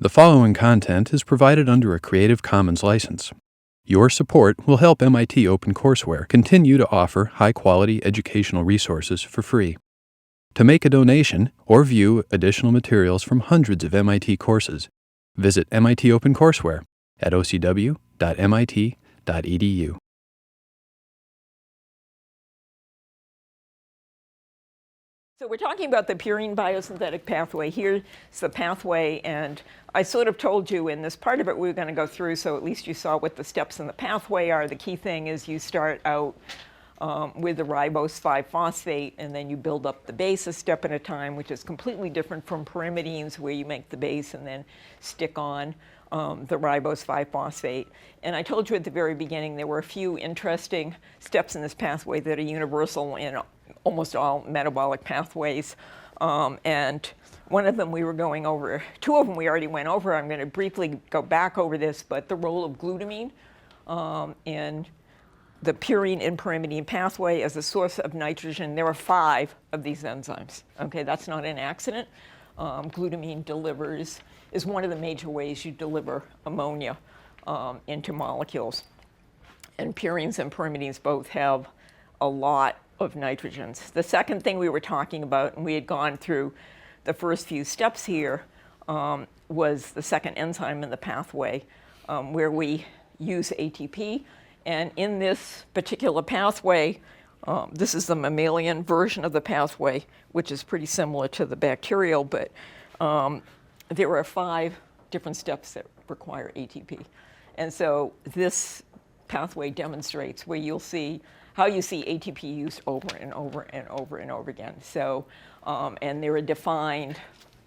The following content is provided under a Creative Commons license. Your support will help MIT OpenCourseWare continue to offer high-quality educational resources for free. To make a donation or view additional materials from hundreds of MIT courses, visit MIT OpenCourseWare at ocw.mit.edu. So we're talking about the purine biosynthetic pathway. Here's the pathway, and I sort of told you in this part of it we were going to go through, so at least you saw what the steps in the pathway are. The key thing is you start out with the ribose 5-phosphate, and then you build up the base a step at a time, which is completely different from pyrimidines, where you make the base and then stick on the ribose 5-phosphate. And I told you at the very beginning there were a few interesting steps in this pathway that are universal in almost all metabolic pathways. And one of them we were going over, two of them we already went over. I'm going to briefly go back over this, but the role of glutamine in the purine and pyrimidine pathway as a source of nitrogen. There are 5 of these enzymes. Okay, that's not an accident. Glutamine is one of the major ways you deliver ammonia into molecules. And purines and pyrimidines both have a lot of nitrogens. The second thing we were talking about, and we had gone through the first few steps here, was the second enzyme in the pathway, where we use ATP. And in this particular pathway, this is the mammalian version of the pathway, which is pretty similar to the bacterial, but there are 5 different steps that require ATP. And so this pathway demonstrates where you'll see how you see ATP used over and over and over and over again. So, and there are defined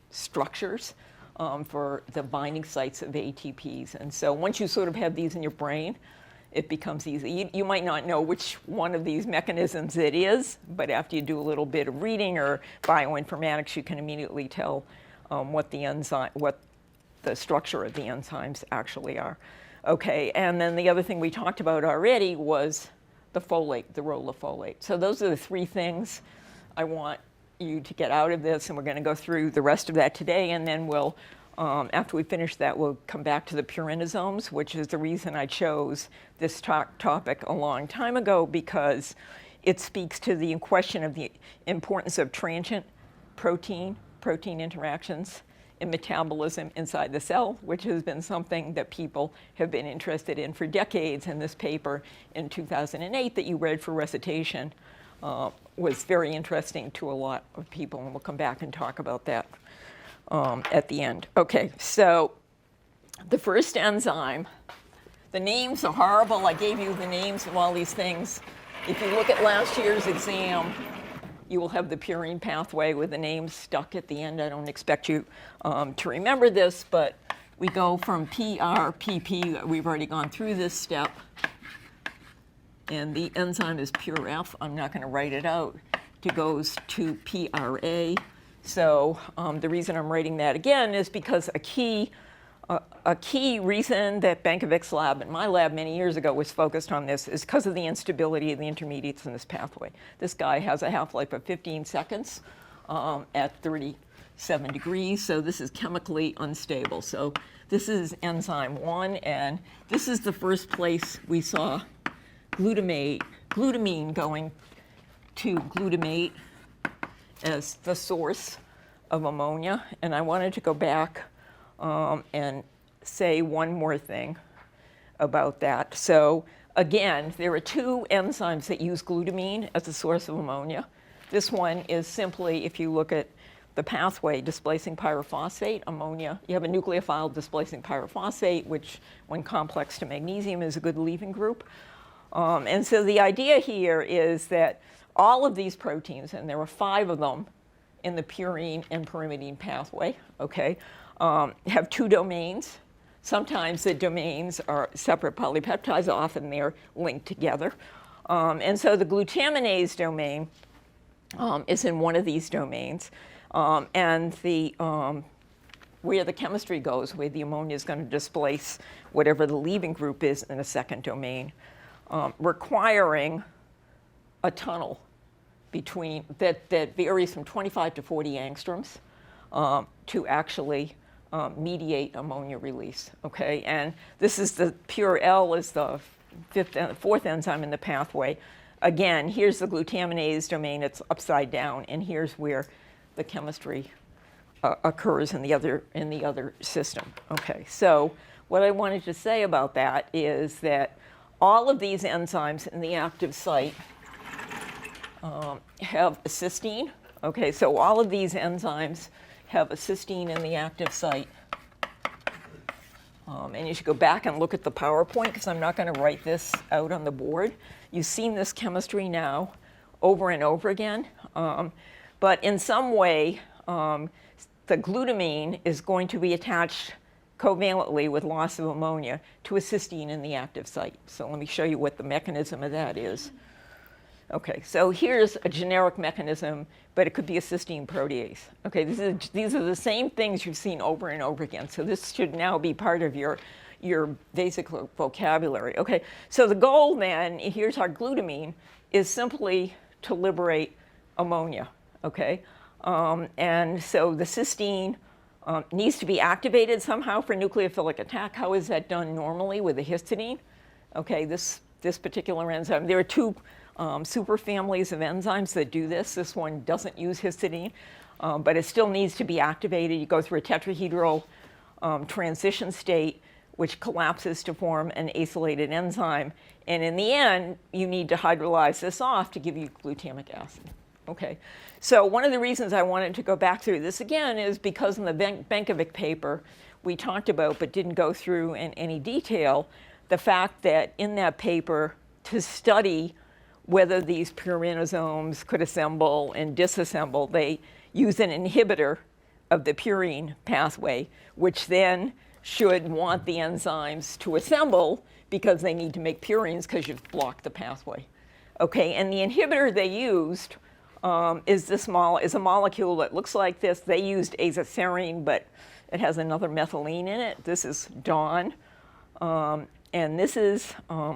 structures for the binding sites of ATPs. And so once you sort of have these in your brain, it becomes easy. You might not know which one of these mechanisms it is, but after you do a little bit of reading or bioinformatics, you can immediately tell what the structure of the enzymes actually are. Okay, and then the other thing we talked about already was the folate, the role of folate. So those are the 3 things I want you to get out of this, and we're going to go through the rest of that today, and then we'll, after we finish that, we'll come back to the purinosomes, which is the reason I chose this topic a long time ago, because it speaks to the question of the importance of transient protein interactions in metabolism inside the cell, which has been something that people have been interested in for decades. And this paper in 2008 that you read for recitation was very interesting to a lot of people, and we'll come back and talk about that at the end. Okay, so the first enzyme, the names are horrible. I gave you the names of all these things. If you look at last year's exam, you will have the purine pathway with the names stuck at the end. I don't expect you to remember this, but we go from PRPP, we've already gone through this step, and the enzyme is PURF. I'm not going to write it out. It goes to PRA. So the reason I'm writing that again is because a key reason that Bankovic's lab and my lab many years ago was focused on this is because of the instability of the intermediates in this pathway. This guy has a half-life of 15 seconds at 37 degrees, so this is chemically unstable. So this is enzyme 1, and this is the first place we saw glutamine going to glutamate as the source of ammonia. And I wanted to go back and say one more thing about that. So again, there are 2 enzymes that use glutamine as a source of ammonia. This one is simply, if you look at the pathway, displacing pyrophosphate, ammonia. You have a nucleophile displacing pyrophosphate, which when complex to magnesium is a good leaving group. And so the idea here is that all of these proteins, and there are 5 of them in the purine and pyrimidine pathway, okay, have 2 domains. Sometimes the domains are separate polypeptides, often they're linked together. And so the glutaminase domain is in one of these domains. And where the chemistry goes, where the ammonia is going to displace whatever the leaving group is in a second domain, requiring a tunnel between that varies from 25 to 40 angstroms to actually mediate ammonia release, okay? And this is the pure L is the fourth enzyme in the pathway. Again, here's the glutaminase domain, it's upside down, and here's where the chemistry occurs in the other system. Okay, so what I wanted to say about that is that all of these enzymes in the active site have a cysteine. Okay, so all of these enzymes have a cysteine in the active site. And you should go back and look at the PowerPoint because I'm not going to write this out on the board. You've seen this chemistry now over and over again. But in some way, the glutamine is going to be attached covalently with loss of ammonia to a cysteine in the active site. So let me show you what the mechanism of that is. Okay, so here's a generic mechanism, but it could be a cysteine protease. Okay, these are the same things you've seen over and over again. So this should now be part of your basic vocabulary. Okay, so the goal then, here's our glutamine, is simply to liberate ammonia. Okay, and so the cysteine needs to be activated somehow for nucleophilic attack. How is that done normally with a histidine? Okay, this particular enzyme, there are two superfamilies of enzymes that do this. This one doesn't use histidine, but it still needs to be activated. You go through a tetrahedral transition state, which collapses to form an acylated enzyme. And in the end, you need to hydrolyze this off to give you glutamic acid. Okay, so one of the reasons I wanted to go back through this again is because in the Benkovic paper we talked about, but didn't go through in any detail, the fact that in that paper to study whether these purinosomes could assemble and disassemble, they use an inhibitor of the purine pathway, which then should want the enzymes to assemble because they need to make purines because you've blocked the pathway. Okay, and the inhibitor they used is a molecule that looks like this. They used azathioprine, but it has another methylene in it. This is DON, and this is a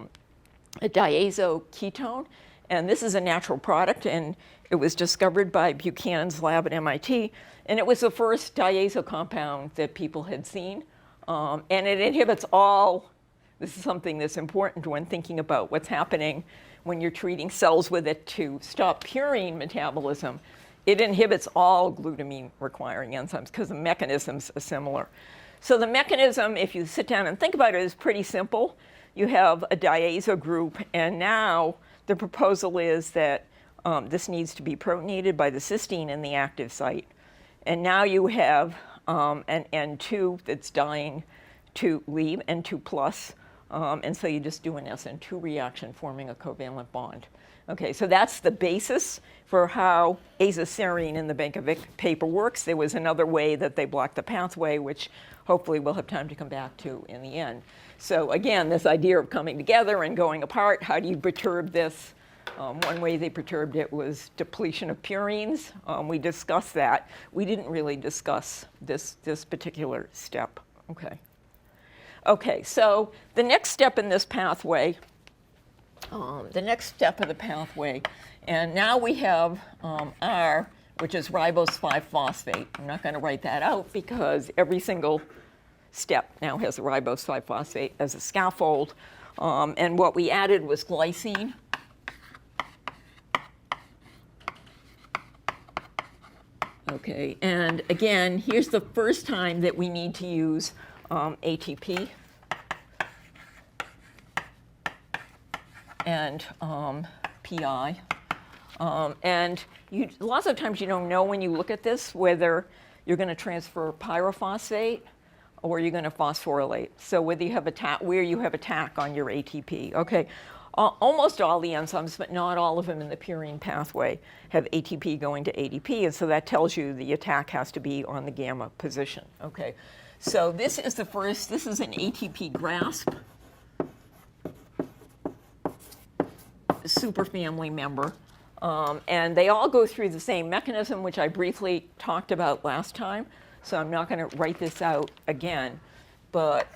diazoketone, and this is a natural product, and it was discovered by Buchanan's lab at MIT, and it was the first diazo compound that people had seen, and it inhibits all. This is something that's important when thinking about what's happening when you're treating cells with it to stop purine metabolism. It inhibits all glutamine-requiring enzymes because the mechanisms are similar. So the mechanism, if you sit down and think about it, is pretty simple. You have a diazo group, and now the proposal is that this needs to be protonated by the cysteine in the active site. And now you have an N2 that's dying to leave, N2 plus, and so you just do an SN2 reaction forming a covalent bond. Okay, so that's the basis for how azathioprine in the Benkovic paper works. There was another way that they blocked the pathway, which hopefully we'll have time to come back to in the end. So again, this idea of coming together and going apart, how do you perturb this? One way they perturbed it was depletion of purines. We discussed that. We didn't really discuss this particular step. Okay, so the next step in this pathway, the next step of the pathway, and now we have R, which is ribose 5-phosphate. I'm not going to write that out because every single step now has a ribose 5-phosphate as a scaffold. And what we added was glycine. Okay, and again, here's the first time that we need to use ATP and PI. And lots of times you don't know when you look at this whether you're going to transfer pyrophosphate or you're going to phosphorylate. So whether you have where you have attack on your ATP. Okay, almost all the enzymes, but not all of them in the purine pathway, have ATP going to ADP, and so that tells you the attack has to be on the gamma position. Okay, so this is the first. This is an ATP grasp superfamily member. And they all go through the same mechanism, which I briefly talked about last time. So I'm not going to write this out again. But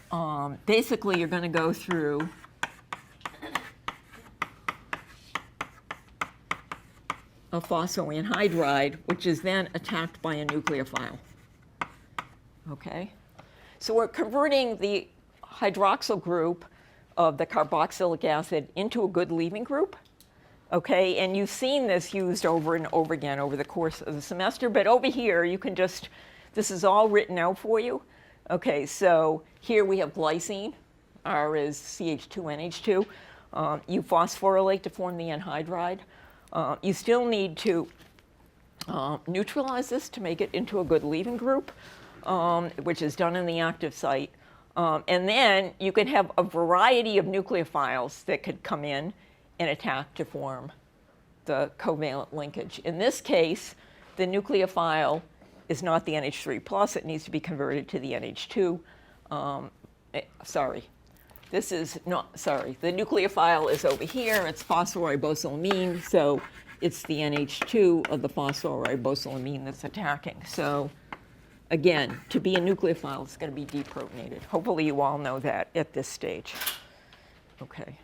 basically, you're going to go through a phosphoanhydride, which is then attacked by a nucleophile. Okay? So we're converting the hydroxyl group of the carboxylic acid into a good leaving group. Okay, and you've seen this used over and over again over the course of the semester, but over here you can just, this is all written out for you. Okay, so here we have glycine, R is CH2NH2. You phosphorylate to form the anhydride. You still need to neutralize this to make it into a good leaving group, which is done in the active site. And then you can have a variety of nucleophiles that could come in and attack to form the covalent linkage. In this case, the nucleophile is not the NH3+, it needs to be converted to the NH2. This is not, the nucleophile is over here, it's phosphoribosylamine, so it's the NH2 of the phosphoribosylamine that's attacking. So again, to be a nucleophile, it's going to be deprotonated. Hopefully you all know that at this stage. Okay.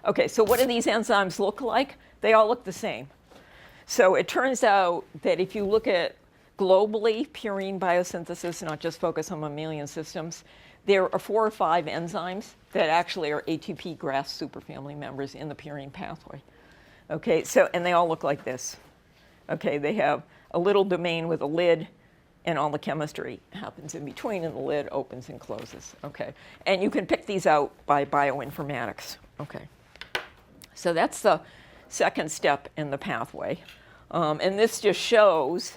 Okay, so what do these enzymes look like? They all look the same. So it turns out that if you look at globally purine biosynthesis, not just focus on mammalian systems, there are 4 or 5 enzymes that actually are ATP GRAS superfamily members in the purine pathway. Okay, so, and they all look like this. Okay, they have a little domain with a lid, and all the chemistry happens in between, and the lid opens and closes. Okay, and you can pick these out by bioinformatics. Okay. So that's the second step in the pathway. And this just shows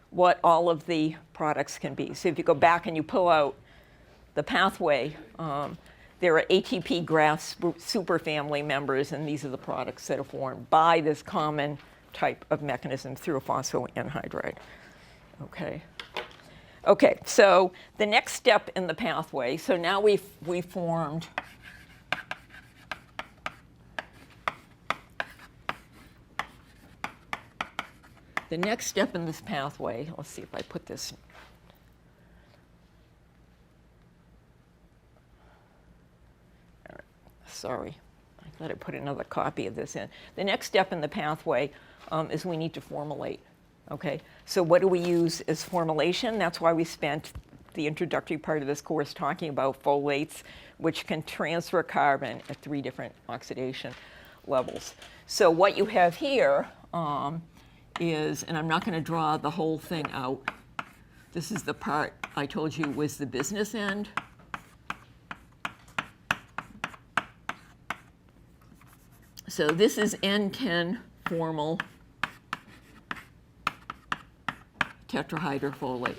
what all of the products can be. So if you go back and you pull out the pathway, there are ATP GRAS superfamily members, and these are the products that are formed by this common type of mechanism through a phosphoanhydride. Okay. Okay, so the next step in the pathway, so now we formed the next step in this pathway. Let's see if I put this. All right. Sorry, I thought I put another copy of this in. The next step in the pathway is we need to formulate. Okay, so what do we use as formulation? That's why we spent the introductory part of this course talking about folates, which can transfer carbon at 3 different oxidation levels. So what you have here is, and I'm not going to draw the whole thing out. This is the part I told you was the business end. So this is N10 formal tetrahydrofolate.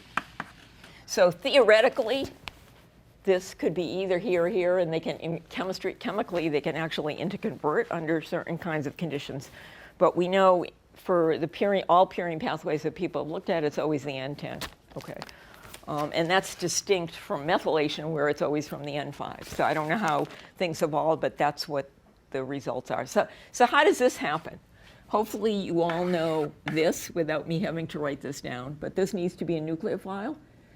So theoretically, this could be either here or here, and they can, chemically, they can actually interconvert under certain kinds of conditions. But we know for the all purine pathways that people have looked at, it's always the N10. Okay. And that's distinct from methylation, where it's always from the N5. So I don't know how things evolve, but that's what the results are. So how does this happen? Hopefully you all know this without me having to write this down, but this needs to be a nucleophile,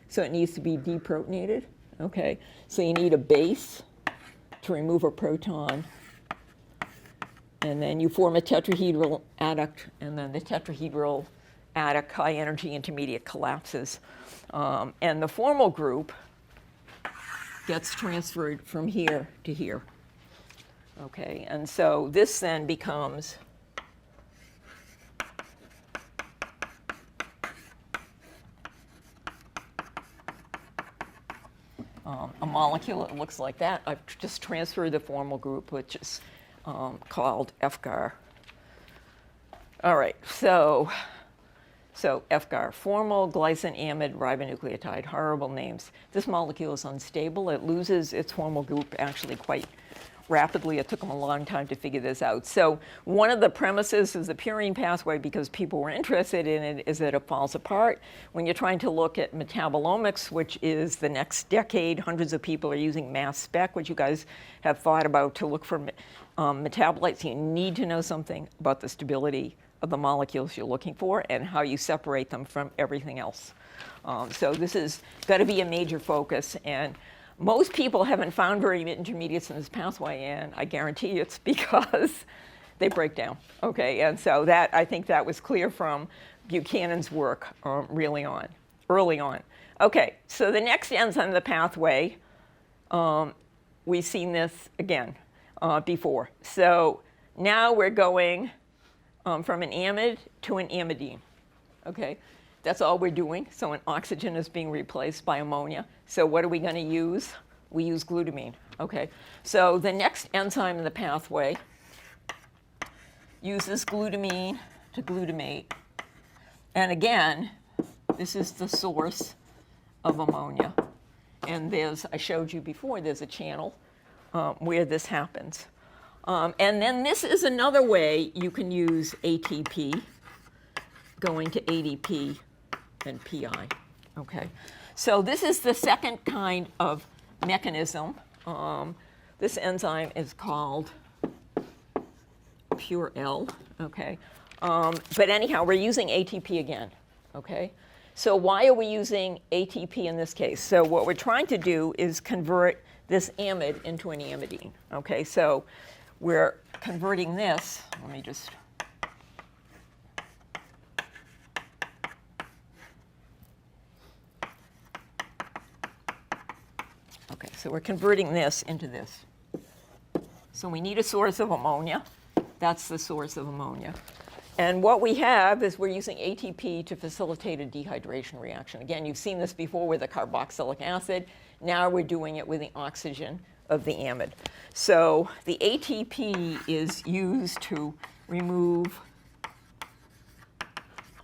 so it needs to be deprotonated. Okay, so you need a base to remove a proton, and then you form a tetrahedral adduct, and then the tetrahedral adduct high energy intermediate collapses, and the formal group gets transferred from here to here. Okay, and so this then becomes a molecule. It looks like that. I've just transferred the formal group, which is called FGAR. All right, so FGAR, formal glycine amide ribonucleotide, horrible names. This molecule is unstable. It loses its formal group actually quite rapidly. It took them a long time to figure this out. So one of the premises of the purine pathway, because people were interested in it, is that it falls apart. When you're trying to look at metabolomics, which is the next decade, hundreds of people are using mass spec, which you guys have thought about to look for metabolites. You need to know something about the stability of the molecules you're looking for and how you separate them from everything else. So this has got to be a major focus. And most people haven't found very many intermediates in this pathway, and I guarantee it's because they break down. Okay, and so that, I think that was clear from Buchanan's work early on. Okay, so the next enzyme in the pathway, we've seen this again before. So now we're going from an amide to an amidine. Okay, that's all we're doing. So an oxygen is being replaced by ammonia. So what are we going to use? We use glutamine. Okay, so the next enzyme in the pathway uses glutamine to glutamate. And again, this is the source of ammonia. And I showed you before, there's a channel where this happens. And then this is another way you can use ATP going to ADP and PI. Okay, so this is the second kind of mechanism. This enzyme is called Purell. Okay, but anyhow, we're using ATP again. Okay, so why are we using ATP in this case? So what we're trying to do is convert this amide into an amidine. Okay, so we're converting this. Let me just. Okay, so we're converting this into this. So we need a source of ammonia. That's the source of ammonia. And what we have is we're using ATP to facilitate a dehydration reaction. Again, you've seen this before with the carboxylic acid. Now we're doing it with the oxygen of the amide. So the ATP is used to remove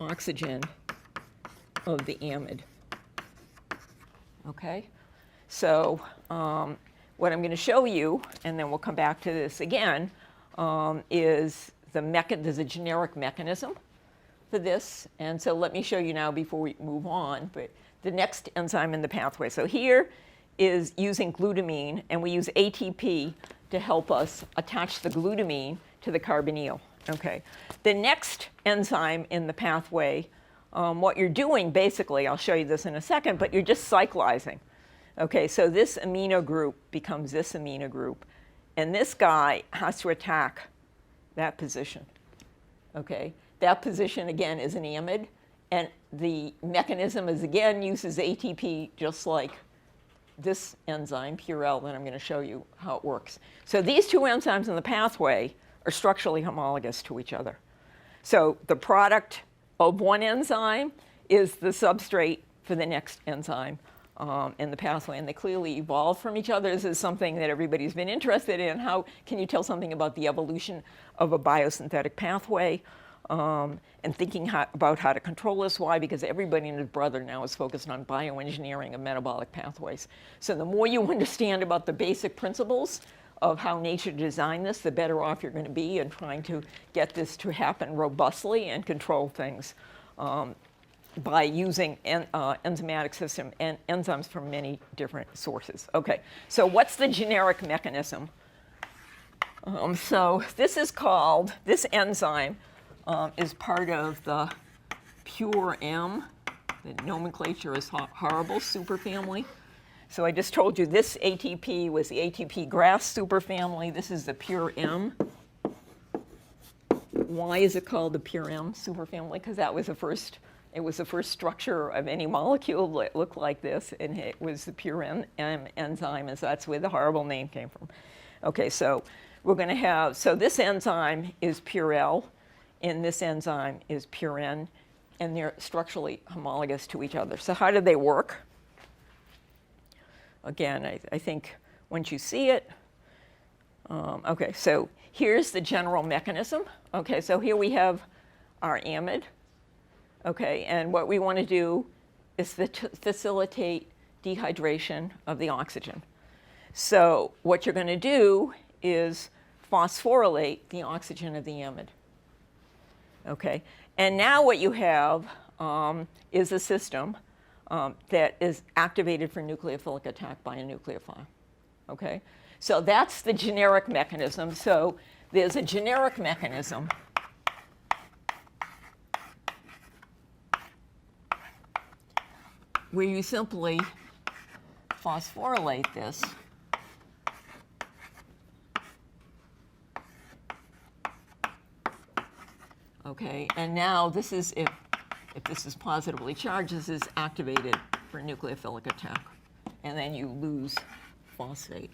oxygen of the amide. Okay? So what I'm going to show you, and then we'll come back to this again, is there's a generic mechanism for this. And so let me show you now before we move on, but the next enzyme in the pathway. So here is using glutamine, and we use ATP to help us attach the glutamine to the carbonyl. Okay. The next enzyme in the pathway, what you're doing basically, I'll show you this in a second, but you're just cyclizing. Okay, so this amino group becomes this amino group, and this guy has to attack that position. Okay, that position again is an amide, and the mechanism is again uses ATP just like this enzyme, Purell, and I'm going to show you how it works. So these two enzymes in the pathway are structurally homologous to each other. So the product of one enzyme is the substrate for the next enzyme in the pathway, and they clearly evolve from each other. This is something that everybody's been interested in. How can you tell something about the evolution of a biosynthetic pathway? And thinking about how to control this. Why? Because everybody and his brother now is focused on bioengineering of metabolic pathways. So the more you understand about the basic principles of how nature designed this, the better off you're going to be in trying to get this to happen robustly and control things by using enzymatic system and enzymes from many different sources. Okay, so what's the generic mechanism? So this enzyme is part of the Purine, the nomenclature is horrible, superfamily. So I just told you this ATP was the ATP grass superfamily. This is the Purine. Why is it called the Purine superfamily? Because that was it was the first structure of any molecule that looked like this, and it was the Purine enzyme, and so that's where the horrible name came from. Okay, so we're going to have, so this enzyme is Purell, and this enzyme is Purine, and they're structurally homologous to each other. So how do they work? Again, I think once you see it, okay, so here's the general mechanism. Okay, so here we have our amide. Okay, and what we want to do is facilitate dehydration of the oxygen. So what you're going to do is phosphorylate the oxygen of the amide. Okay, and now what you have is a system that is activated for nucleophilic attack by a nucleophile. Okay, so that's the generic mechanism. So there's a generic mechanism where you simply phosphorylate this. Okay, and now this is, if this is positively charged, this is activated for nucleophilic attack. And then you lose phosphate.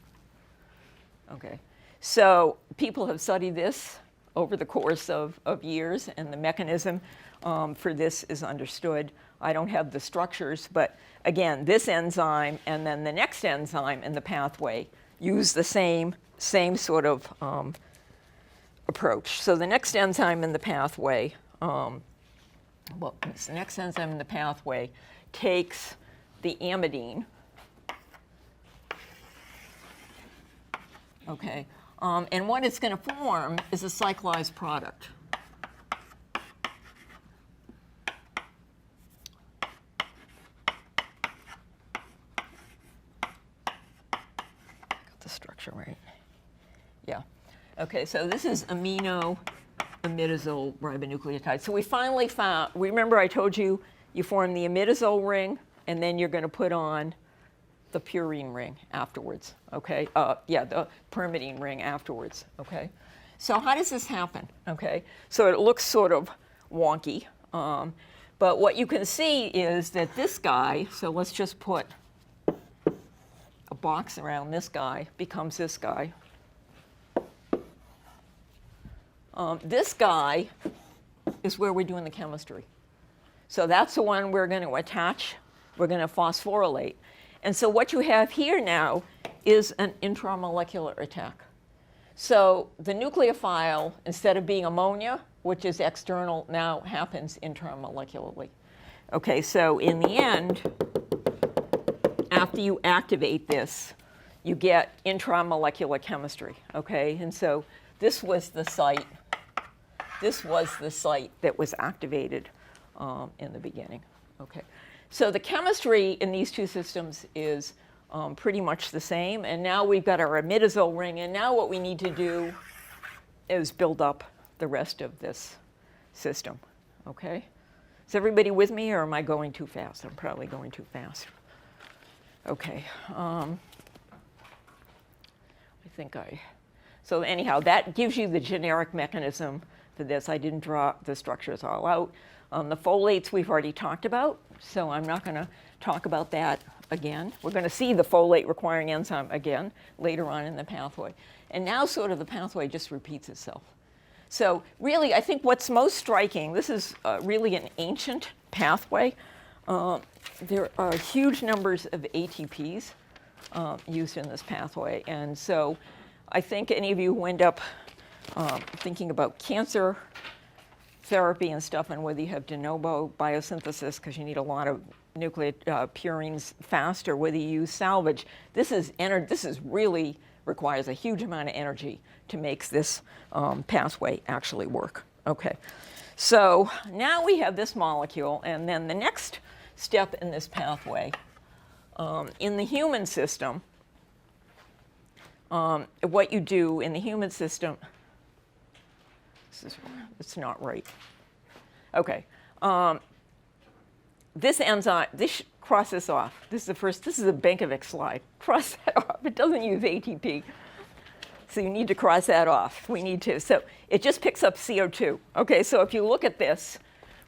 Okay. So people have studied this over the course of years, and the mechanism for this is understood. I don't have the structures, but again, this enzyme and then the next enzyme in the pathway use the same sort of approach. So the next enzyme in the pathway, the next enzyme in the pathway takes the amidine, okay, and what it's going to form is a cyclized product. Got the structure right. Yeah. Okay, so this is amino imidazole ribonucleotide. So we finally found, remember I told you, you form the imidazole ring, and then you're going to put on the purine ring afterwards, okay? The pyrimidine ring afterwards, okay? So how does this happen, okay? So it looks sort of wonky, but what you can see is that this guy, so let's just put a box around this guy, becomes this guy. This guy is where we're doing the chemistry. So that's the one we're going to attach. We're going to phosphorylate. And so what you have here now is an intramolecular attack. So the nucleophile, instead of being ammonia, which is external, now happens intramolecularly. Okay, so in the end, after you activate this, you get intramolecular chemistry, okay? And so this was the site. This was the site that was activated in the beginning, okay? So the chemistry in these two systems is pretty much the same. And now we've got our imidazole ring. And now what we need to do is build up the rest of this system, okay? Is everybody with me, or am I going too fast? I'm probably going too fast. Okay. So anyhow, that gives you the generic mechanism for this. I didn't draw the structures all out. The folates we've already talked about, so I'm not going to talk about that again. We're going to see the folate requiring enzyme again later on in the pathway. And now sort of the pathway just repeats itself. So really, I think what's most striking, this is really an ancient pathway. There are huge numbers of ATPs used in this pathway. And so I think any of you who end up thinking about cancer therapy and stuff, and whether you have de novo biosynthesis because you need a lot of purines fast, or whether you use salvage, this is really requires a huge amount of energy to make this pathway actually work. Okay, so now we have this molecule, and then the next step in this pathway in the human system, what you do in the human system. It's not right. Okay. This enzyme, cross this off. This is the first, this is a Bankovic slide. Cross that off. It doesn't use ATP. So you need to cross that off. We need to. So it just picks up CO2. Okay, so if you look at this,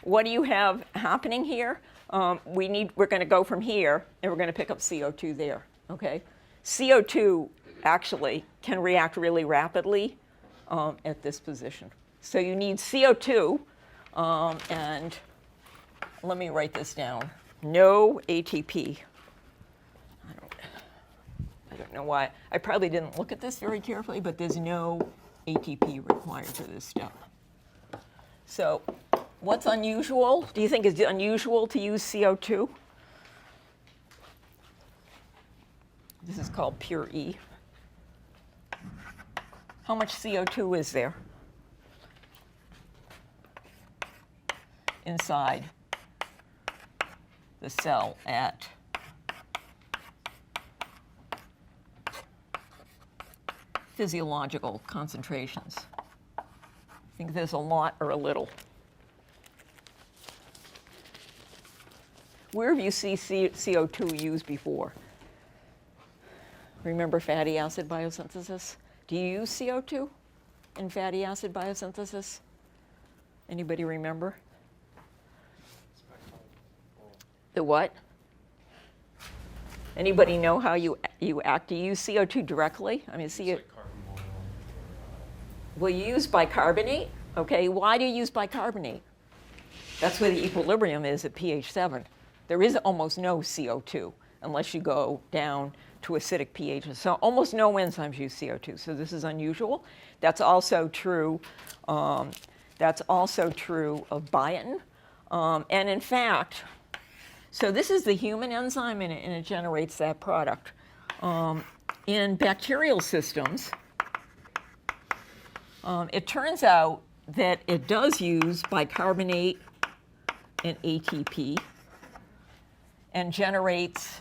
what do you have happening here? We're going to go from here, and we're going to pick up CO2 there. Okay? CO2 actually can react really rapidly at this position. So you need CO2, and let me write this down. No ATP. I don't know why. I probably didn't look at this very carefully, but there's no ATP required for this step. So what's unusual? Do you think it's unusual to use CO2? This is called pure E. How much CO2 is there inside the cell at physiological concentrations? I think there's a lot or a little. Where have you seen CO2 used before? Remember fatty acid biosynthesis? Do you use CO2 in fatty acid biosynthesis? Anybody remember? The what? Anybody know how you act? Do you use CO2 directly? I mean, Well, you use bicarbonate. Okay, why do you use bicarbonate? That's where the equilibrium is at pH 7. There is almost no CO2 unless you go down to acidic pHs. So almost no enzymes use CO2. So this is unusual. That's also true. That's also true of biotin. And in fact, so this is the human enzyme, and it generates that product. In bacterial systems, it turns out that it does use bicarbonate and ATP and generates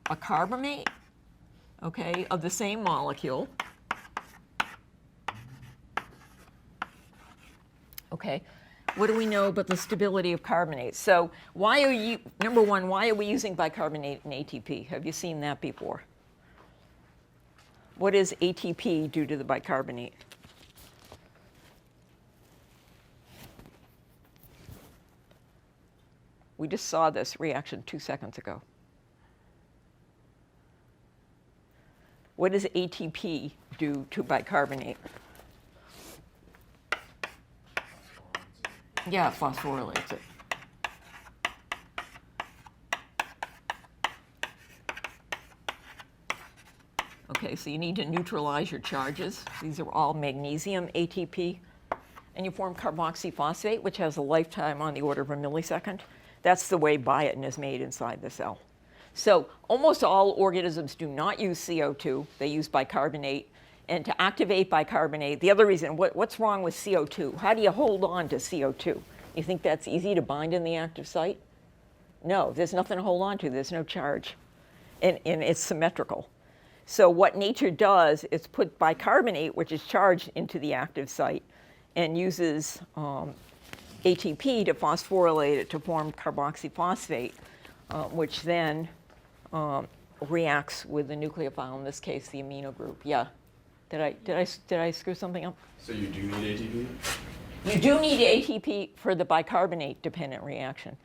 a carbamate, okay, of the same molecule. Okay, what do we know about the stability of carbonates? So why are you, number one, why are we using bicarbonate and ATP? Have you seen that before? What does ATP do to the bicarbonate? We just saw this reaction 2 seconds ago. What does ATP do to bicarbonate? Yeah, phosphorylates it. Okay, so you need to neutralize your charges. These are all magnesium ATP. And you form carboxyphosphate, which has a lifetime on the order of a millisecond. That's the way biotin is made inside the cell. So almost all organisms do not use CO2. They use bicarbonate. And to activate bicarbonate, the other reason, what's wrong with CO2? How do you hold on to CO2? You think that's easy to bind in the active site? No, there's nothing to hold on to. There's no charge. And it's symmetrical. So what nature does is put bicarbonate, which is charged, into the active site and uses ATP to phosphorylate it to form carboxyphosphate, which then reacts with the nucleophile, in this case, the amino group. Yeah. Did I screw something up? So you do need ATP? You do need ATP for the bicarbonate-dependent reaction.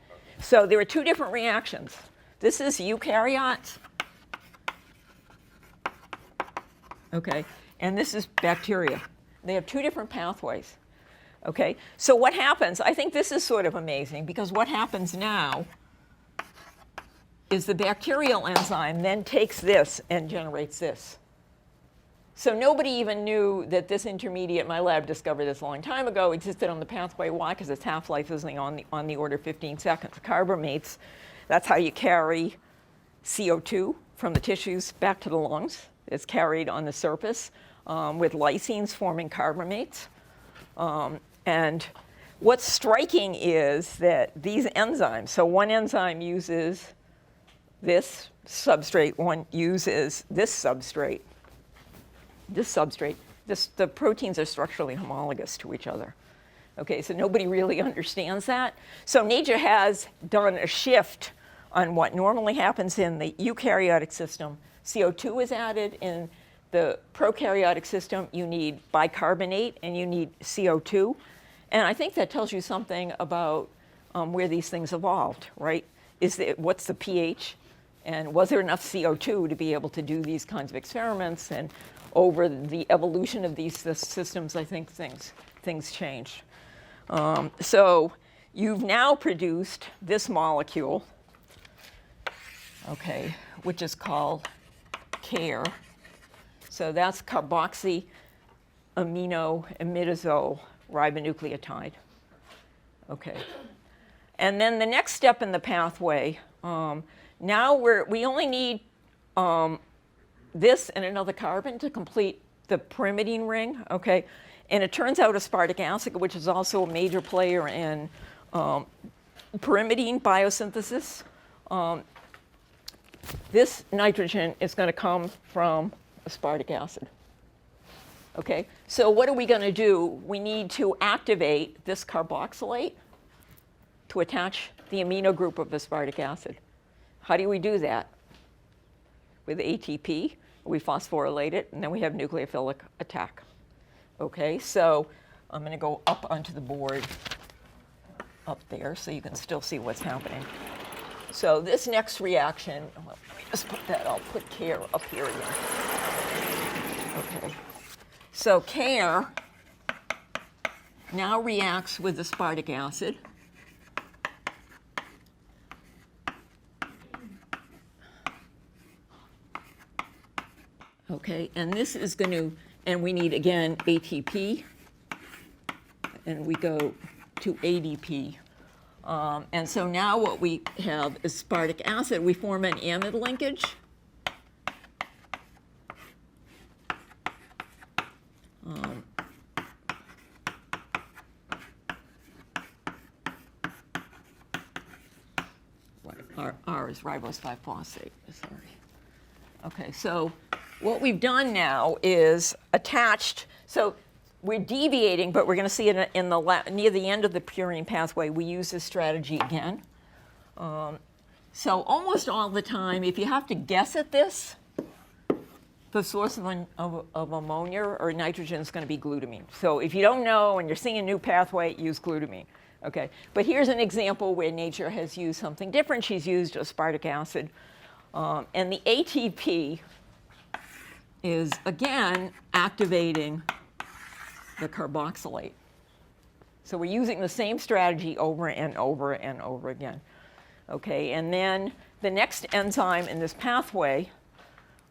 So there are two different reactions. This is eukaryotes. Okay, and this is bacteria. They have two different pathways. Okay, so what happens, I think this is sort of amazing, because what happens now is the bacterial enzyme then takes this and generates this. So nobody even knew that this intermediate, my lab discovered this a long time ago, existed on the pathway. Why? Because its half-life is on the order of 15 seconds. Carbamates, that's how you carry CO2 from the tissues back to the lungs. It's carried on the surface with lysines forming carbamates. And what's striking is that these enzymes, so one enzyme uses this substrate, one uses this substrate. The proteins are structurally homologous to each other. Okay, so nobody really understands that. So nature has done a shift on what normally happens in the eukaryotic system. CO2 is added. In the prokaryotic system, you need bicarbonate and you need CO2. And I think that tells you something about where these things evolved, right? What's the pH? And was there enough CO2 to be able to do these kinds of experiments? And over the evolution of these systems, I think things changed. So you've now produced this molecule, okay, which is called CARE. So that's carboxy amino imidazole ribonucleotide. Okay. And then the next step in the pathway, now we only need this and another carbon to complete the pyrimidine ring, okay? And it turns out aspartic acid, which is also a major player in pyrimidine biosynthesis, this nitrogen is going to come from aspartic acid. Okay, so what are we going to do? We need to activate this carboxylate to attach the amino group of aspartic acid. How do we do that? With ATP, we phosphorylate it, and then we have nucleophilic attack. Okay, so I'm going to go up onto the board. up there so you can still see what's happening. So this next reaction, well, let me just put that, I'll put care up here again. Okay. So care now reacts with aspartic acid. Okay, and this is going to, and we need, again, ATP, and we go to ADP. And so now what we have is aspartic acid. We form an amide linkage. R is ribose 5-phosphate, sorry. Okay, so what we've done now is attached, so we're deviating, but we're going to see it in the near the end of the purine pathway. We use this strategy again. So almost all the time, if you have to guess at this, the source of ammonia or nitrogen is going to be glutamine. So if you don't know and you're seeing a new pathway, use glutamine. Okay, but here's an example where nature has used something different. She's used aspartic acid, and the ATP is again activating the carboxylate. So we're using the same strategy over and over and over again. Okay, and then the next enzyme in this pathway,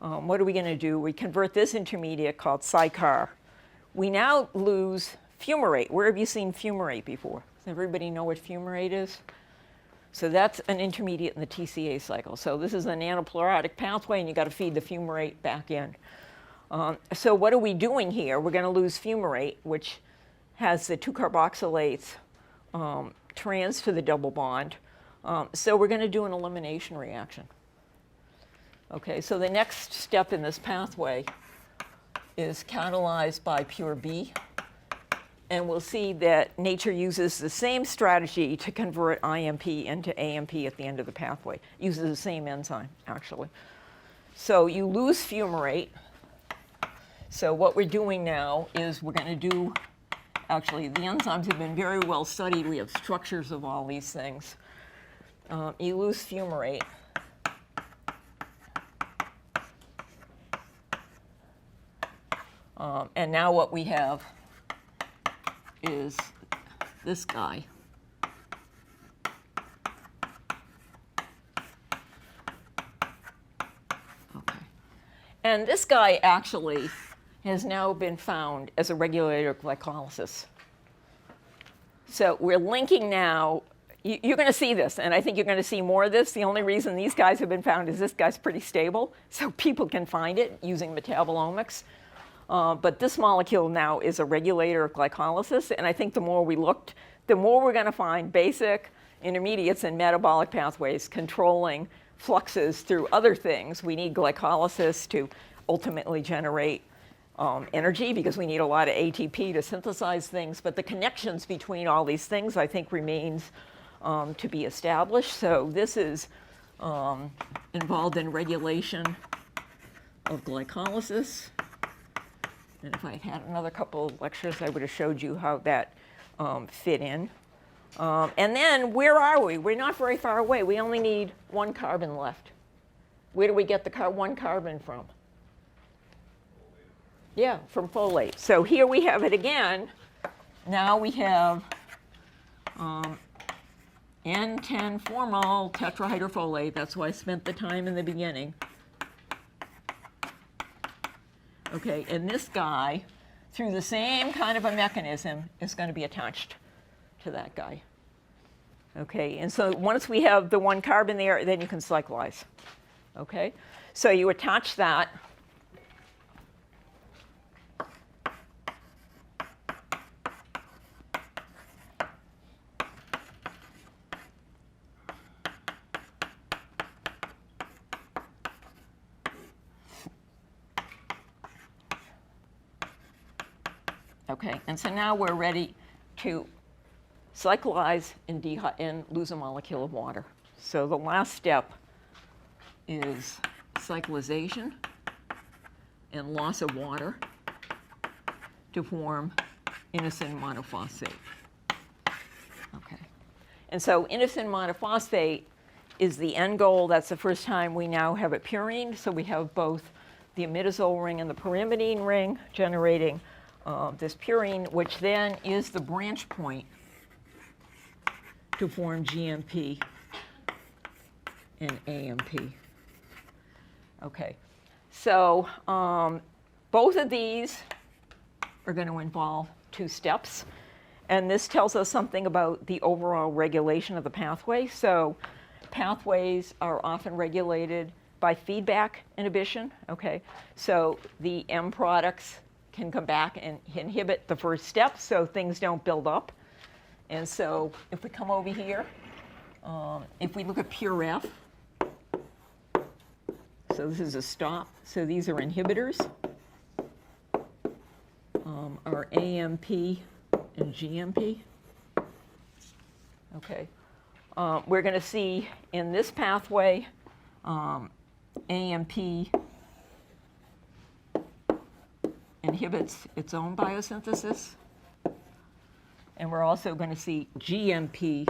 what are we going to do? We convert this intermediate called cycar. We now lose fumarate. Where have you seen fumarate before? Does everybody know what fumarate is? So that's an intermediate in the TCA cycle. So this is an anaplerotic pathway, and you've got to feed the fumarate back in. So what are we doing here? We're going to lose fumarate, which has the two carboxylates trans to the double bond. So we're going to do an elimination reaction. Okay, so the next step in this pathway is catalyzed by pure B. And we'll see that nature uses the same strategy to convert IMP into AMP at the end of the pathway. Uses the same enzyme, actually. So you lose fumarate. So what we're doing now is we're going to do, actually, the enzymes have been very well studied. We have structures of all these things. You lose fumarate. And now what we have is this guy. Okay. And this guy actually has now been found as a regulator of glycolysis. So we're linking now, you're going to see this, and I think you're going to see more of this. The only reason these guys have been found is this guy's pretty stable, so people can find it using metabolomics. But this molecule now is a regulator of glycolysis, and I think the more we looked, the more we're going to find basic intermediates and metabolic pathways controlling fluxes through other things. We need glycolysis to ultimately generate energy because we need a lot of ATP to synthesize things, but the connections between all these things, I think, remains to be established. So this is involved in regulation of glycolysis. And if I had another couple of lectures, I would have showed you how that fit in. And then where are we? We're not very far away. We only need one carbon left. Where do we get the one carbon from? Yeah, from folate. So here we have it again. Now we have N10-formyl tetrahydrofolate. That's why I spent the time in the beginning. Okay, and this guy, through the same kind of a mechanism, is going to be attached to that guy. Okay, and so once we have the one carbon there, then you can cyclize. Okay, so you attach that. Okay, and so now we're ready to cyclize and lose a molecule of water. So the last step is cyclization and loss of water to form inosine monophosphate. Okay, And so inosine monophosphate is the end goal. That's the first time we now have a purine. So we have both the imidazole ring and the pyrimidine ring generating this purine, which then is the branch point to form GMP and AMP. Okay, so both of these are going to involve 2 steps. And this tells us something about the overall regulation of the pathway. So pathways are often regulated by feedback inhibition. Okay, so the M products can come back and inhibit the first step so things don't build up. And so if we come over here, if we look at pure F, so this is a stop. So these are inhibitors, our AMP and GMP. Okay, we're going to see in this pathway AMP inhibits its own biosynthesis. And we're also going to see GMP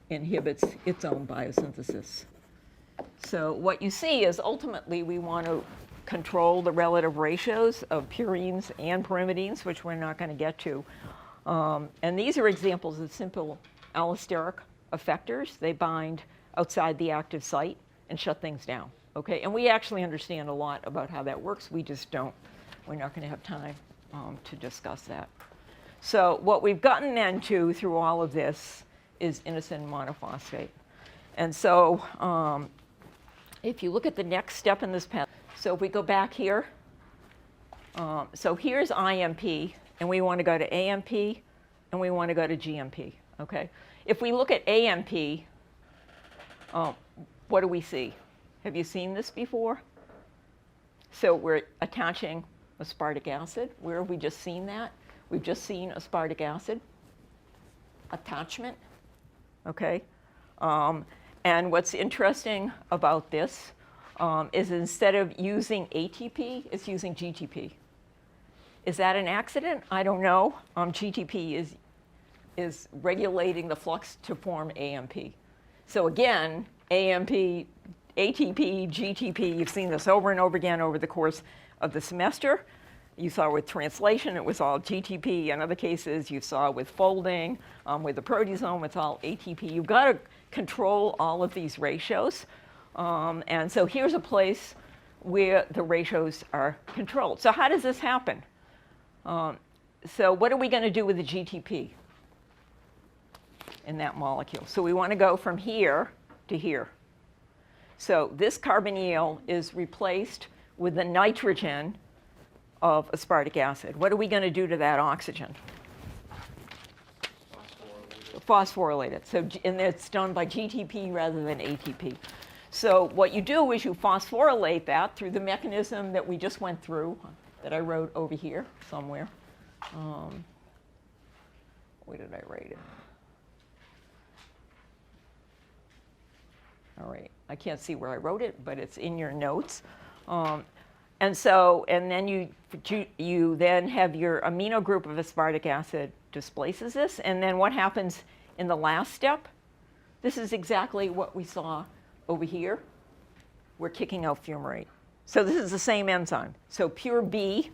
inhibits its own biosynthesis. So what you see is ultimately we want to control the relative ratios of purines and pyrimidines, which we're not going to get to. And these are examples of simple allosteric effectors. They bind outside the active site and shut things down. Okay, and we actually understand a lot about how that works. We just don't. We're not going to have time to discuss that. So what we've gotten into through all of this is inosine monophosphate. And so if you look at the next step in this path, so if we go back here, so here's IMP, and we want to go to AMP, and we want to go to GMP. Okay, if we look at AMP, what do we see? Have you seen this before? So we're attaching aspartic acid. Where have we just seen that? We've just seen aspartic acid attachment. Okay, and what's interesting about this is instead of using ATP, it's using GTP. Is that an accident? I don't know. GTP is regulating the flux to form AMP. So again, AMP, ATP, GTP, you've seen this over and over again over the course of the semester. You saw with translation, it was all GTP. In other cases, you saw with folding, with the proteasome, it's all ATP. You've got to control all of these ratios. And so here's a place where the ratios are controlled. So how does this happen? So what are we going to do with the GTP in that molecule? So we want to go from here to here. So this carbonyl is replaced with the nitrogen of aspartic acid. What are we going to do to that oxygen? Phosphorylate it. So, and it's done by GTP rather than ATP. So what you do is you phosphorylate that through the mechanism that we just went through, that I wrote over here somewhere. Where did I write it? All right, I can't see where I wrote it, but it's in your notes. And then you then have your amino group of aspartic acid displaces this, and then what happens in the last step? This is exactly what we saw over here. We're kicking out fumarate. So this is the same enzyme. So pure B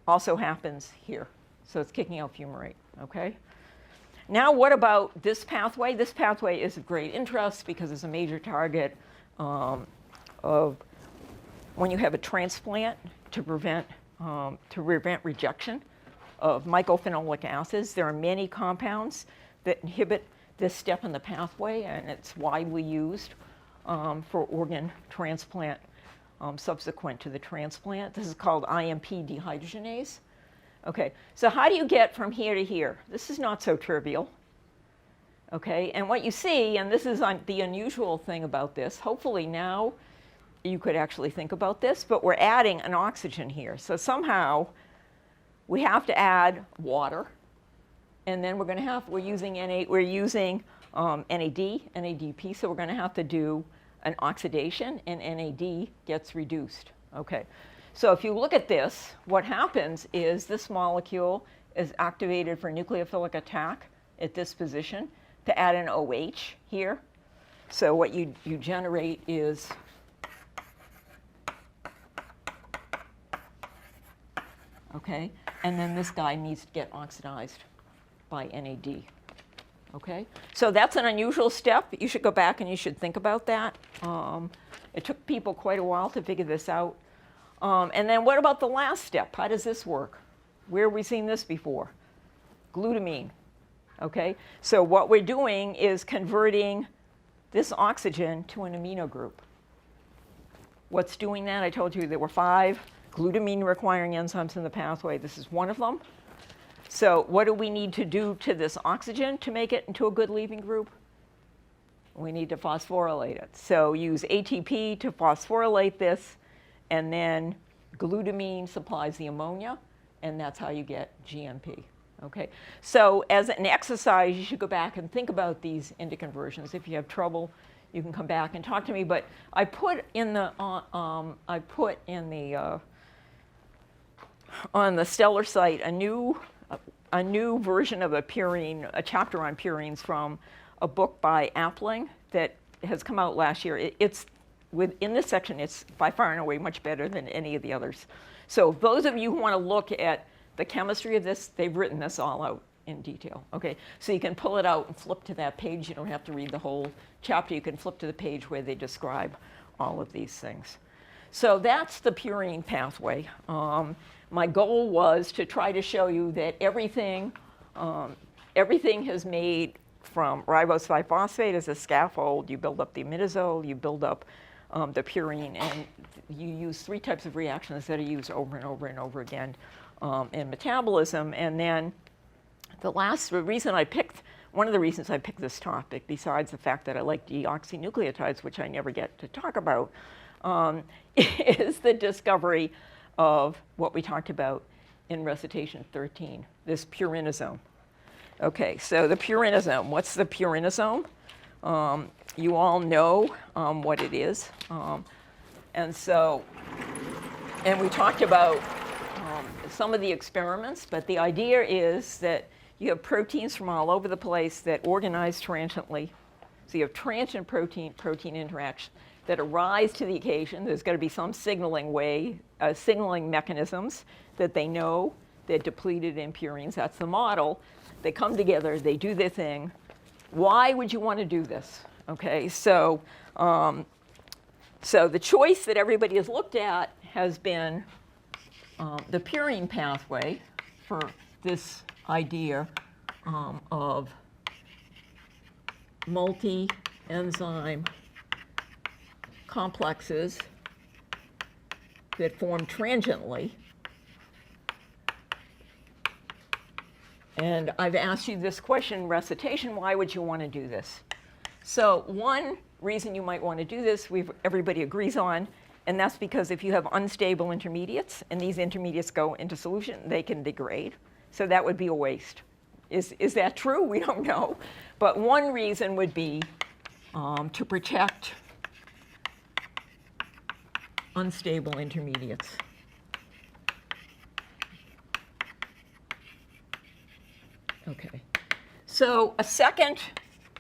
also happens here. So it's kicking out fumarate, okay? Now what about this pathway? This pathway is of great interest because it's a major target of when you have a transplant to prevent rejection of mycophenolic acids. There are many compounds that inhibit this step in the pathway, and it's widely used for organ transplant subsequent to the transplant. This is called Impd Hydrogenase. Okay, so how do you get from here to here? This is not so trivial. Okay, and what you see, and this is the unusual thing about this, hopefully now you could actually think about this, but we're adding an oxygen here. So somehow we have to add water, and then we're using NAD, NADP, so we're going to have to do an oxidation, and NAD gets reduced. Okay, so if you look at this, what happens is this molecule is activated for nucleophilic attack at this position to add an OH here. So what you generate is okay, and then this guy needs to get oxidized by NAD. Okay, so that's an unusual step. You should go back and you should think about that. It took people quite a while to figure this out. And then what about the last step? How does this work? Where have we seen this before? Glutamine. Okay, so what we're doing is converting this oxygen to an amino group. What's doing that? I told you there were 5 glutamine-requiring enzymes in the pathway. This is one of them. So what do we need to do to this oxygen to make it into a good leaving group? We need to phosphorylate it. So use ATP to phosphorylate this, and then glutamine supplies the ammonia, and that's how you get GMP. Okay? So as an exercise, you should go back and think about these into conversions. If you have trouble, you can come back and talk to me. But I put in the on the Stellar site a new version of a chapter on purines from a book by Appling that has come out last year. In this section, it's by far and away much better than any of the others. So those of you who want to look at the chemistry of this, they've written this all out in detail. Okay, so you can pull it out and flip to that page. You don't have to read the whole chapter. You can flip to the page where they describe all of these things. So that's the purine pathway. My goal was to try to show you that everything has made from ribose 5-phosphate as a scaffold. You build up the imidazole, you build up the purine, and you use 3 types of reactions that are used over and over and over again in metabolism. And then one of the reasons I picked this topic, besides the fact that I like deoxynucleotides, which I never get to talk about, is the discovery of what we talked about in recitation 13, this purinosome. Okay, so the purinosome. What's the purinosome? You all know what it is. And we talked about some of the experiments, but the idea is that you have proteins from all over the place that organize transiently. So you have transient protein interaction that arise to the occasion. There's got to be some signaling mechanisms that they know they're depleted in purines. That's the model. They come together, they do their thing. Why would you want to do this? Okay, so the choice that everybody has looked at has been the purine pathway for this idea of multi-enzyme complexes that form transiently. And I've asked you this question in recitation, why would you want to do this? So one reason you might want to do this, everybody agrees on, and that's because if you have unstable intermediates, and these intermediates go into solution, they can degrade. So that would be a waste. Is that true? We don't know. But one reason would be to protect unstable intermediates. Okay. So a second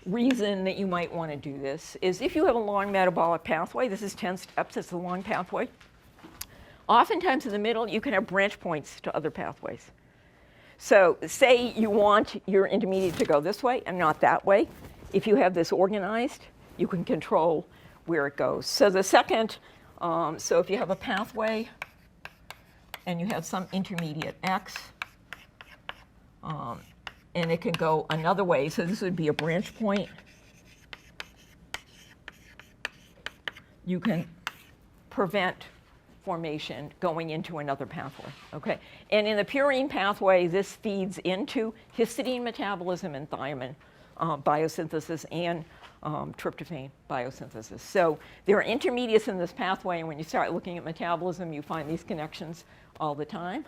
reason that you might want to do this is if you have a long metabolic pathway, this is 10 steps, it's a long pathway. Oftentimes in the middle, you can have branch points to other pathways. So say you want your intermediate to go this way and not that way. If you have this organized, you can control where it goes. So the second, so if you have a pathway and you have some intermediate X, and it can go another way, so this would be a branch point. You can prevent formation going into another pathway, okay? And in the purine pathway, this feeds into histidine metabolism and thiamine biosynthesis and tryptophan biosynthesis. So there are intermediates in this pathway, and when you start looking at metabolism, you find these connections all the time.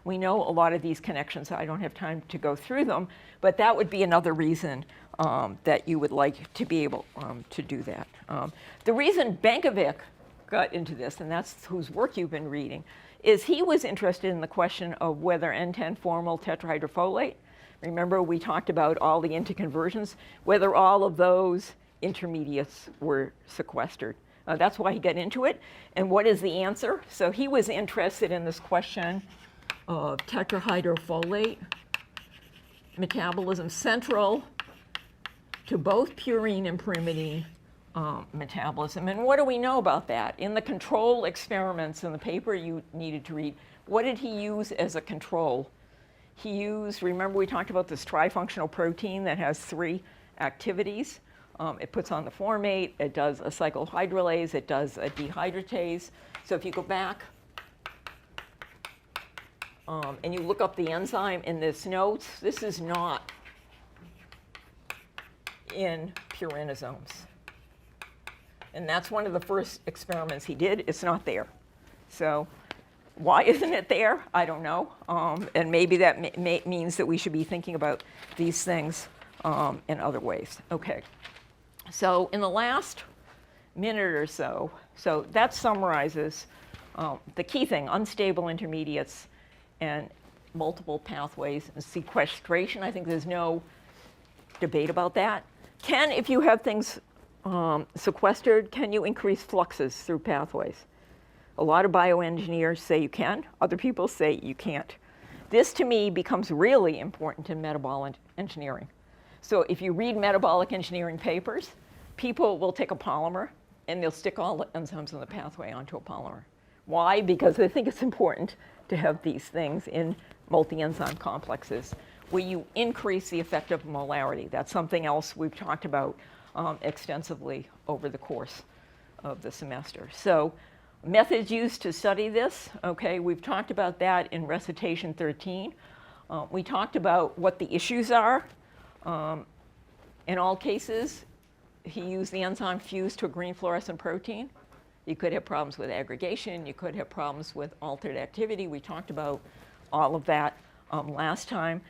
We know a lot of these connections. I don't have time to go through them, but that would be another reason that you would like to be able to do that. The reason Bankovic got into this, and that's whose work you've been reading, is he was interested in the question of whether N10-formyl tetrahydrofolate, remember we talked about all the interconversions, whether all of those intermediates were sequestered. That's why he got into it. And what is the answer? So he was interested in this question of tetrahydrofolate metabolism central to both purine and pyrimidine metabolism. And what do we know about that? In the control experiments in the paper you needed to read, what did he use as a control? He used, remember we talked about this trifunctional protein that has 3 activities. It puts on the formate, it does a cyclohydrolase, it does a dehydratase. So if you go back and you look up the enzyme in this notes, this is not in purinosomes. And that's one of the first experiments he did. It's not there. So why isn't it there? I don't know. And maybe that means that we should be thinking about these things in other ways. Okay. So in the last minute or so that summarizes the key thing, unstable intermediates and multiple pathways and sequestration. I think there's no debate about that. If you have things sequestered, can you increase fluxes through pathways? A lot of bioengineers say you can. Other people say you can't. This, to me, becomes really important in metabolic engineering. So if you read metabolic engineering papers, people will take a polymer and they'll stick all the enzymes in the pathway onto a polymer. Why? Because they think it's important to have these things in multi-enzyme complexes where you increase the effective molarity. That's something else we've talked about extensively over the course of the semester. So methods used to study this, okay, we've talked about that in recitation 13. We talked about what the issues are. In all cases, he used the enzyme fused to a green fluorescent protein. You could have problems with aggregation. You could have problems with altered activity. We talked about all of that last time.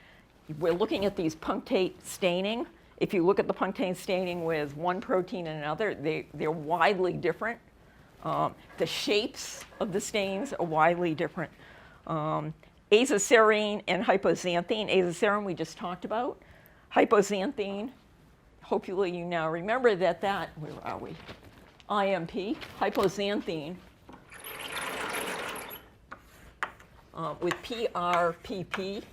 We're looking at these punctate staining. If you look at the punctate staining with one protein and another, they're widely different. The shapes of the stains are widely different. Azathioprine and hypoxanthine. Azathioprine we just talked about. Hypoxanthine, hopefully you now remember that, where are we? IMP, hypoxanthine, with PRPP.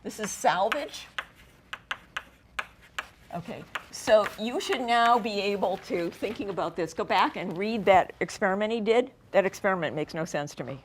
This is salvage. Okay, so you should now be able to, thinking about this, go back and read that experiment he did. That experiment makes no sense to me.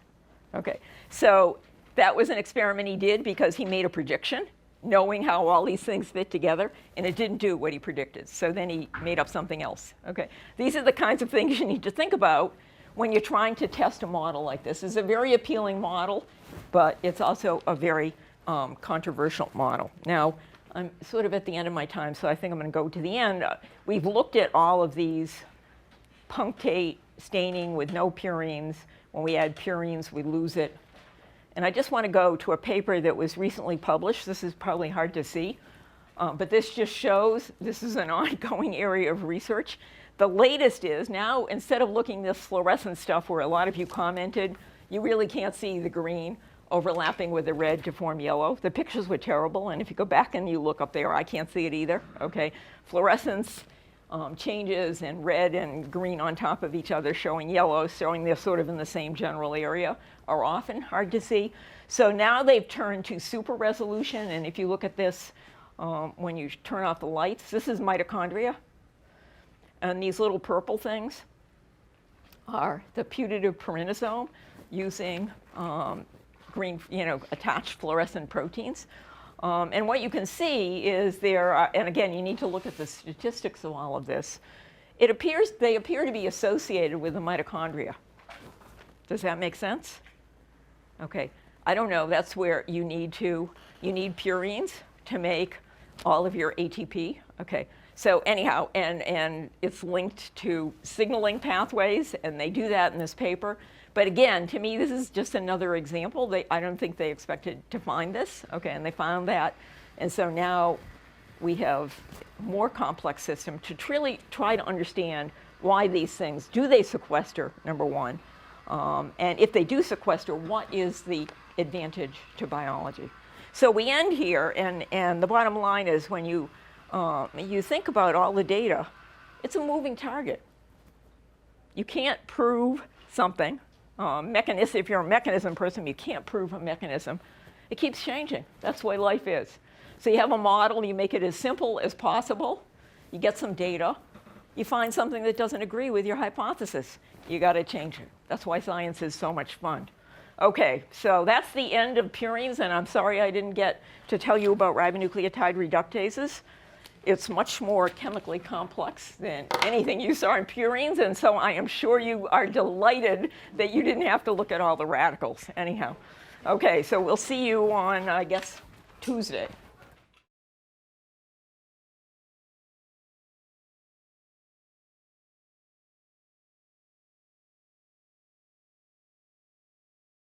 Okay, so that was an experiment he did because he made a prediction, knowing how all these things fit together, and it didn't do what he predicted. So then he made up something else. Okay, these are the kinds of things you need to think about when you're trying to test a model like this. It's a very appealing model, but it's also a very controversial model. Now, I'm sort of at the end of my time, so I think I'm going to go to the end. We've looked at all of these punctate staining with no purines. When we add purines, we lose it. And I just want to go to a paper that was recently published. This is probably hard to see, but this just shows this is an ongoing area of research. The latest is now, instead of looking this fluorescent stuff where a lot of you commented, you really can't see the green overlapping with the red to form yellow. The pictures were terrible, and if you go back and you look up there, I can't see it either. Okay, fluorescence changes in red and green on top of each other, showing yellow, showing they're sort of in the same general area, are often hard to see. So now they've turned to super resolution, and if you look at this, when you turn off the lights, this is mitochondria, and these little purple things are the putative purinosome using green, attached fluorescent proteins. And what you can see is there are, and again, you need to look at the statistics of all of this. They appear to be associated with the mitochondria. Does that make sense? Okay, I don't know, that's where you need purines to make all of your ATP. Okay, so anyhow, and it's linked to signaling pathways, and they do that in this paper. But again, to me, this is just another example. I don't think they expected to find this, okay, and they found that. And so now we have more complex system to really try to understand why these things, do they sequester, number one, and if they do sequester, what is the advantage to biology? So we end here, and the bottom line is when you think about all the data, it's a moving target. You can't prove something. If you're a mechanism person, you can't prove a mechanism. It keeps changing. That's the way life is. So you have a model, you make it as simple as possible, you get some data, you find something that doesn't agree with your hypothesis. You got to change it. That's why science is so much fun. Okay, so that's the end of purines, and I'm sorry I didn't get to tell you about ribonucleotide reductases. It's much more chemically complex than anything you saw in purines, and so I am sure you are delighted that you didn't have to look at all the radicals anyhow. Okay, so we'll see you on, I guess, Tuesday.